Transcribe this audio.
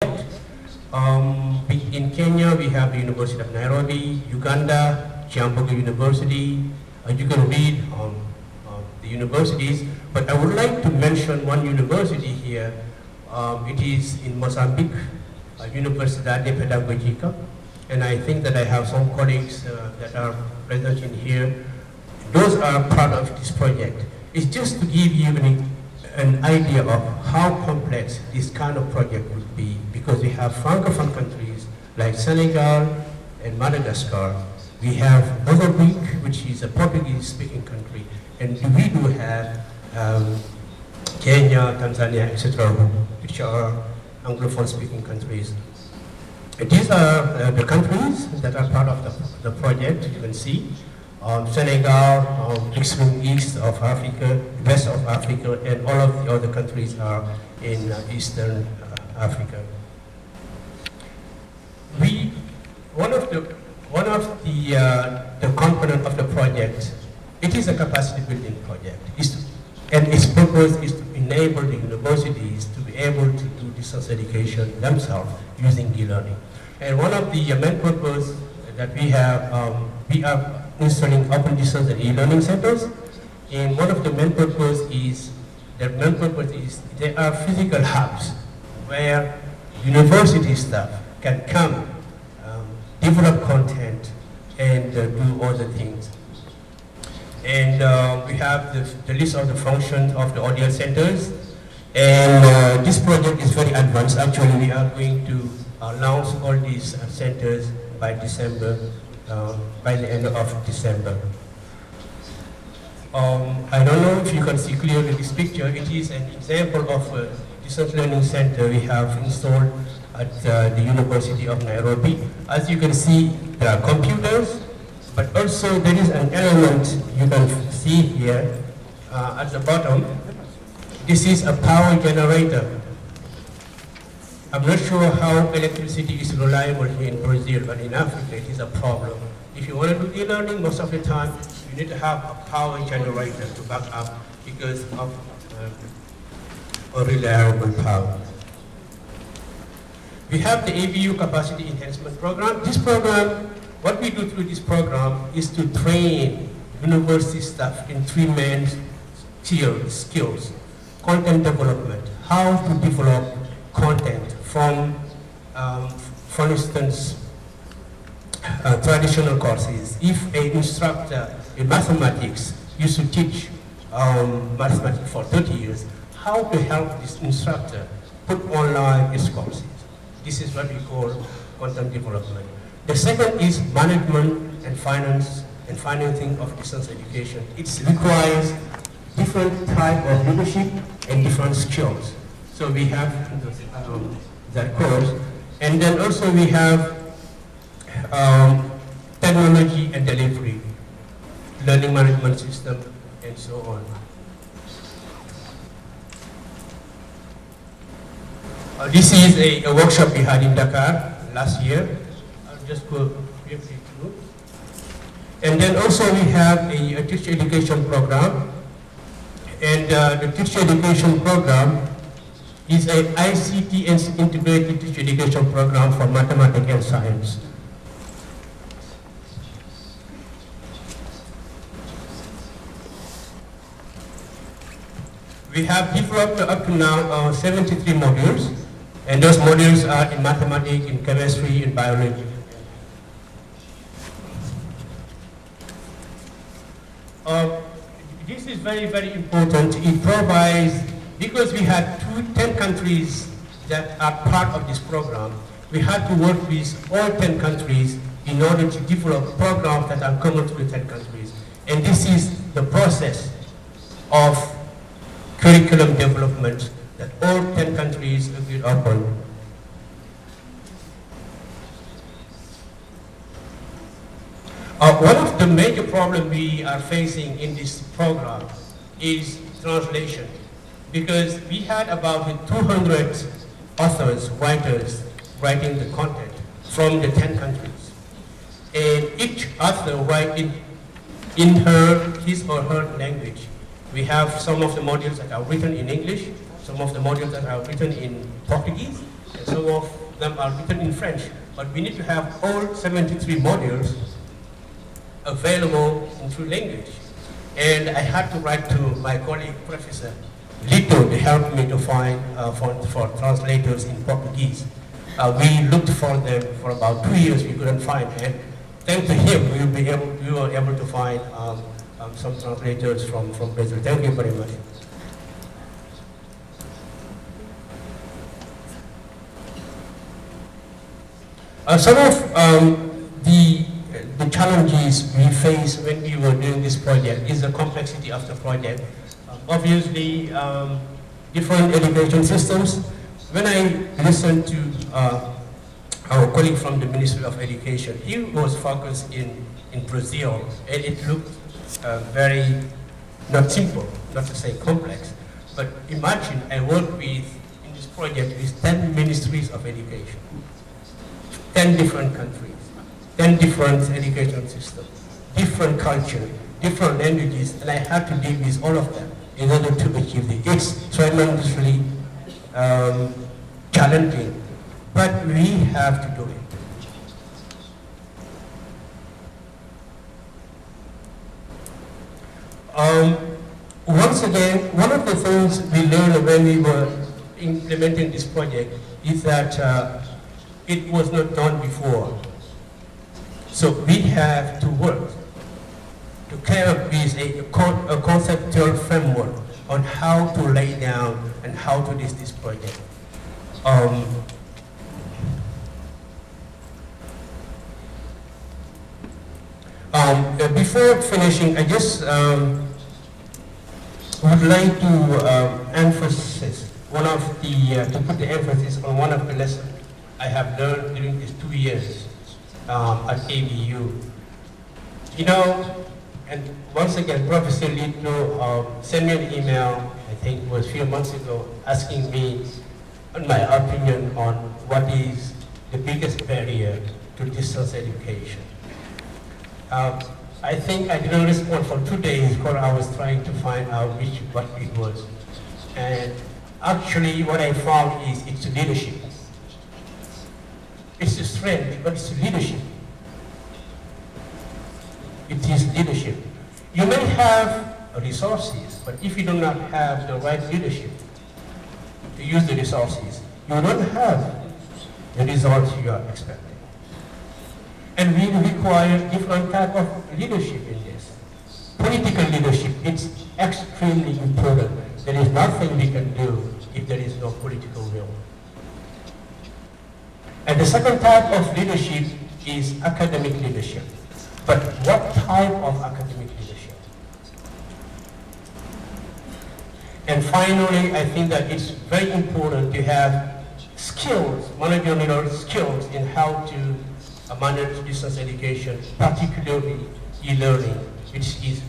project. In Kenya, we have the University of Nairobi, Uganda, Kiambogo University. You can read the universities, but I would like to mention one university here. It is in Mozambique, Universidade Aberta, and I think that I have some colleagues that are present in here. Those are part of this project. It's just to give you an idea of how complex this kind of project would be, because we have Francophone countries like Senegal and Madagascar. We have Mozambique, which is a Portuguese-speaking country, and we do have Kenya, Tanzania, etc., which are Anglophone-speaking countries. These are the countries that are part of the project. You can see Senegal, extreme east of Africa, west of Africa, and all of the other countries are in Eastern Africa. One of the component of the project, it is a capacity building project, and its purpose is to enable the universities to be able to do distance education themselves using e-learning. And one of the main purposes that we are installing open distance and e-learning centers. And one of the main purpose is there are physical hubs where university staff can come, develop content, and do other things. And we have the list of the functions of the audio centers. And this project is very advanced. Actually, we are going to launch all these centers by December, by the end of December. I don't know if you can see clearly this picture. It is an example of a distance learning center we have installed at the University of Nairobi. As you can see, there are computers, but also there is an element you can see here at the bottom. This is a power generator. I'm not sure how electricity is reliable here in Brazil, but in Africa it is a problem. If you want to do e-learning, most of the time you need to have a power generator to back up because of unreliable power. We have the ABU Capacity Enhancement Program. This program, what we do through this program is to train university staff in three main skills. Content development, how to develop content from, for instance, traditional courses. If an instructor in mathematics used to teach mathematics for 30 years, how to help this instructor put online his courses. This is what we call content development. The second is management and finance and financing of distance education. It requires different type of leadership and different skills. So we have that course. And then also we have technology and delivery, learning management system, and so on. This is a workshop we had in Dakar last year. I'll just go briefly through. And then also we have a teacher education program. And the teacher education program is an ICT and integrated teacher education program for mathematics and science. We have developed up to now 73 modules, and those modules are in mathematics, in chemistry, in biology. This is very, very important. It provides, because we had 10 countries that are part of this program, we had to work with all 10 countries in order to develop programs that are common to the 10 countries. And this is the process of curriculum development that all 10 countries agreed upon. One of the major problems we are facing in this program is translation, because we had about 200 authors, writers, writing the content from the 10 countries. And each author writes in his or her language. We have some of the modules that are written in English, some of the modules that are written in Portuguese, and some of them are written in French, but we need to have all 73 modules available in 3 languages. And I had to write to my colleague, Professor Lito, to help me to find for translators in Portuguese. We looked for them for about 2 years, we couldn't find, and thanks to him, we were able to find some translators from Brazil. Thank you very much. Some of the challenges we faced when we were doing this project is the complexity of the project. Obviously, different education systems. When I listened to our colleague from the Ministry of Education, he was focused in Brazil, and it looked very, not simple, not to say complex. But imagine I work with, in this project, with 10 ministries of education, 10 different countries, 10 different education systems, different culture, different languages, and I had to deal with all of them in order to achieve it. It's tremendously challenging, but we have to do it. Once again, one of the things we learned when we were implementing this project is that it was not done before. So we have to work to come up with a conceptual framework on how to lay down and how to do this project. Before finishing, I just would like to emphasize to put the emphasis on one of the lessons I have learned during these 2 years at ABU. You know, and once again, Professor Lito sent me an email, I think it was a few months ago, asking me on my opinion on what is the biggest barrier to distance education. I think I didn't respond for 2 days because I was trying to find out what it was. And actually what I found is it's leadership. It's a strength, but it's leadership. It is leadership. You may have resources, but if you do not have the right leadership to use the resources, you don't have the results you are expecting. And we require different type of leadership in this. Political leadership, it's extremely important. There is nothing we can do if there is no political will. And the second type of leadership is academic leadership. But what type of academic leadership? And finally, I think that it's very important to have skills, managerial skills in how to manage distance education, particularly e-learning, which is